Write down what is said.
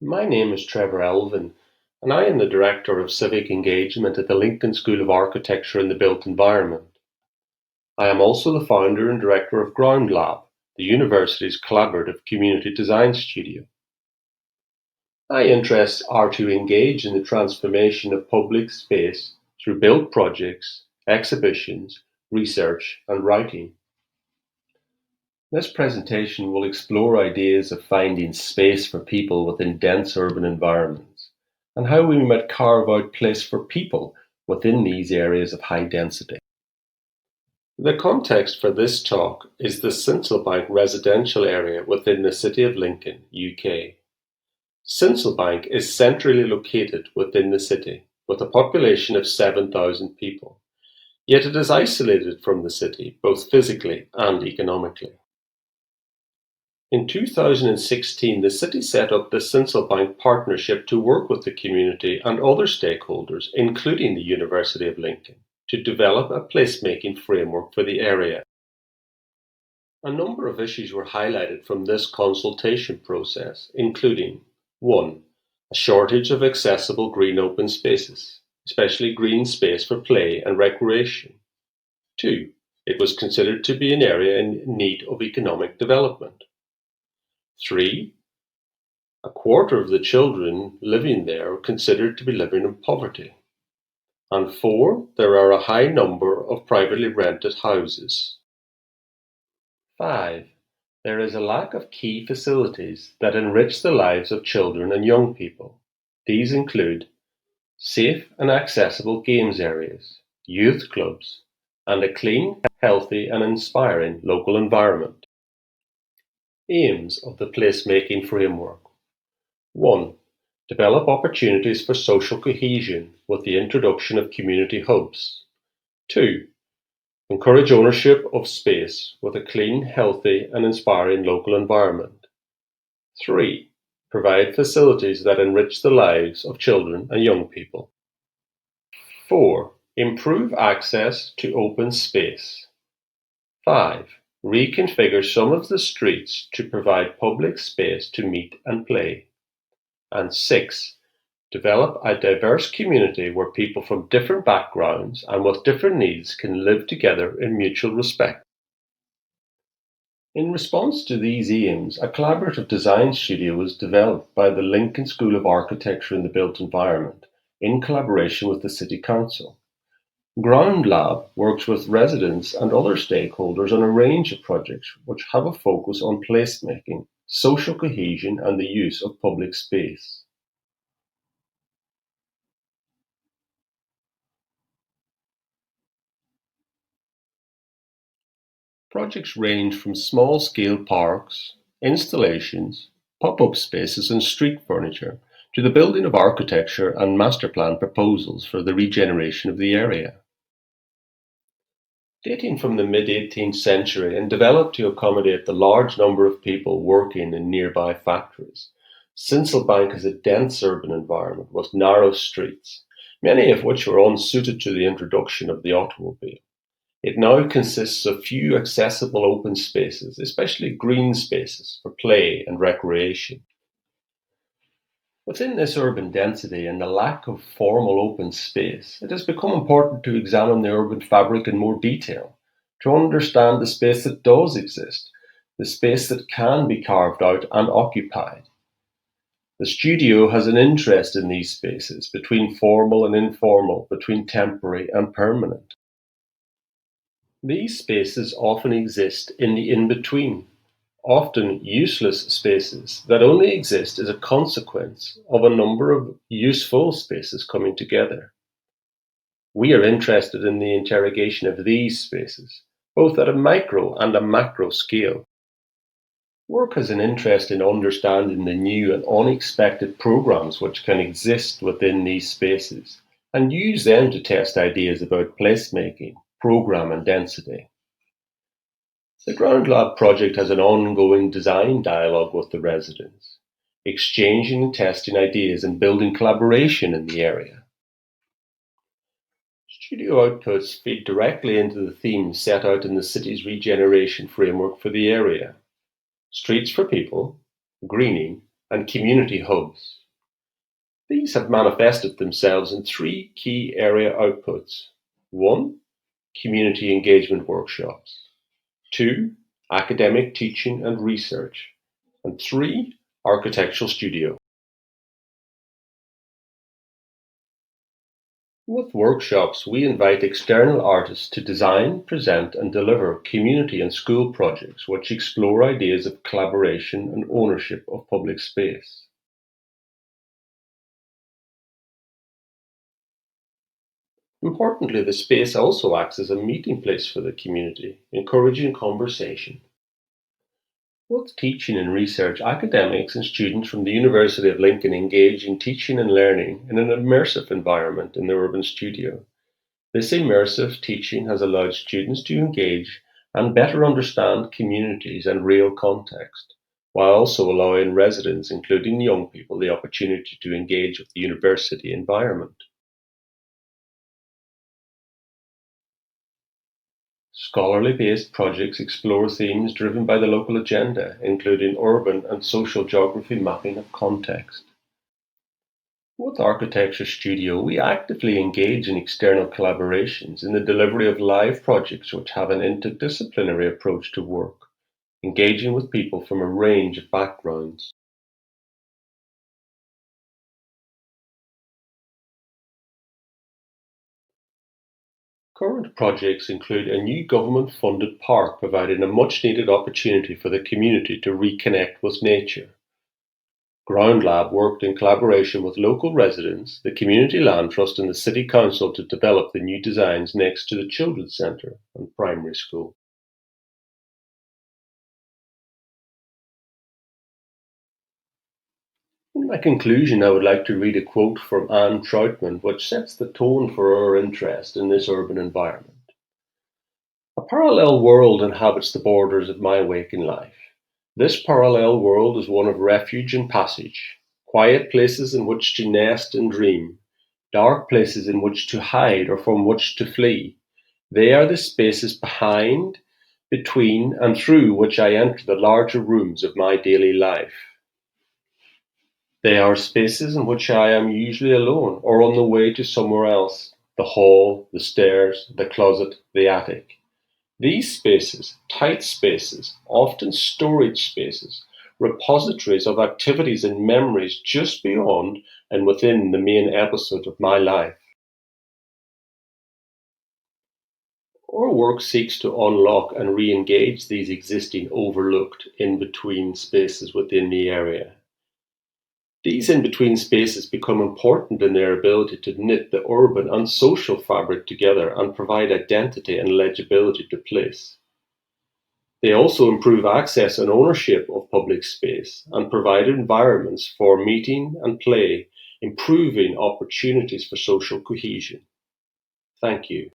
My name is Trevor Elvin, and I am the Director of Civic Engagement at the Lincoln School of Architecture in the Built Environment. I am also the founder and director of Groundlab, the university's collaborative community design studio. My interests are to engage in the transformation of public space through built projects, exhibitions, research, and writing. This presentation will explore ideas of finding space for people within dense urban environments, and how we might carve out place for people within these areas of high density. The context for this talk is the Sincilbank residential area within the City of Lincoln, UK. Sincilbank is centrally located within the city, with a population of 7,000 people, yet it is isolated from the city both physically and economically. In 2016, the city set up the Sincilbank Partnership to work with the community and other stakeholders, including the University of Lincoln, to develop a placemaking framework for the area. A number of issues were highlighted from this consultation process, including 1. A shortage of accessible green open spaces, especially green space for play and recreation. 2. It was considered to be an area in need of economic development. 3. A quarter of the children living there are considered to be living in poverty. And 4. There are a high number of privately rented houses. 5. There is a lack of key facilities that enrich the lives of children and young people. These include safe and accessible games areas, youth clubs, and a clean, healthy, and inspiring local environment. Aims of the placemaking framework. 1. Develop opportunities for social cohesion with the introduction of community hubs. 2. Encourage ownership of space with a clean, healthy, and inspiring local environment. 3. Provide facilities that enrich the lives of children and young people. 4. Improve access to open space. 5. Reconfigure some of the streets to provide public space to meet and play. And 6. Develop a diverse community where people from different backgrounds and with different needs can live together in mutual respect. In response to these aims, a collaborative design studio was developed by the Lincoln School of Architecture in the Built Environment in collaboration with the City Council. Groundlab works with residents and other stakeholders on a range of projects which have a focus on placemaking, social cohesion, and the use of public space. Projects range from small-scale parks, installations, pop-up spaces and street furniture, to the building of architecture and master plan proposals for the regeneration of the area. Dating from the mid-18th century and developed to accommodate the large number of people working in nearby factories, Sincilbank is a dense urban environment with narrow streets, many of which were unsuited to the introduction of the automobile. It now consists of few accessible open spaces, especially green spaces for play and recreation. Within this urban density and the lack of formal open space, it has become important to examine the urban fabric in more detail, to understand the space that does exist, the space that can be carved out and occupied. The studio has an interest in these spaces, between formal and informal, between temporary and permanent. These spaces often exist in the in-between, often useless spaces that only exist as a consequence of a number of useful spaces coming together. We are interested in the interrogation of these spaces, both at a micro and a macro scale. Work has an interest in understanding the new and unexpected programs which can exist within these spaces, and use them to test ideas about placemaking, program and density. The Groundlab project has an ongoing design dialogue with the residents, exchanging and testing ideas and building collaboration in the area. Studio outputs feed directly into the themes set out in the city's regeneration framework for the area: streets for people, greening, and community hubs. These have manifested themselves in three key area outputs. 1. Community engagement workshops. 2. Academic teaching and research. And 3. Architectural studio. With workshops, we invite external artists to design, present, and deliver community and school projects which explore ideas of collaboration and ownership of public space. Importantly, the space also acts as a meeting place for the community, encouraging conversation. With teaching and research, academics and students from the University of Lincoln engage in teaching and learning in an immersive environment in the urban studio. This immersive teaching has allowed students to engage and better understand communities and real context, while also allowing residents, including young people, the opportunity to engage with the university environment. Scholarly-based projects explore themes driven by the local agenda, including urban and social geography mapping of context. With Architecture Studio, we actively engage in external collaborations in the delivery of live projects which have an interdisciplinary approach to work, engaging with people from a range of backgrounds. Current projects include a new government-funded park providing a much-needed opportunity for the community to reconnect with nature. Groundlab worked in collaboration with local residents, the Community Land Trust and the City Council to develop the new designs next to the Children's Centre and Primary School. In my conclusion, I would like to read a quote from Anne Troutman which sets the tone for our interest in this urban environment. A parallel world inhabits the borders of my waking life. This parallel world is one of refuge and passage, quiet places in which to nest and dream, dark places in which to hide or from which to flee. They are the spaces behind, between, and through which I enter the larger rooms of my daily life. They are spaces in which I am usually alone or on the way to somewhere else, the hall, the stairs, the closet, the attic. These spaces, tight spaces, often storage spaces, repositories of activities and memories just beyond and within the main episode of my life. Our work seeks to unlock and re-engage these existing overlooked in-between spaces within the area. These in-between spaces become important in their ability to knit the urban and social fabric together and provide identity and legibility to place. They also improve access and ownership of public space and provide environments for meeting and play, improving opportunities for social cohesion. Thank you.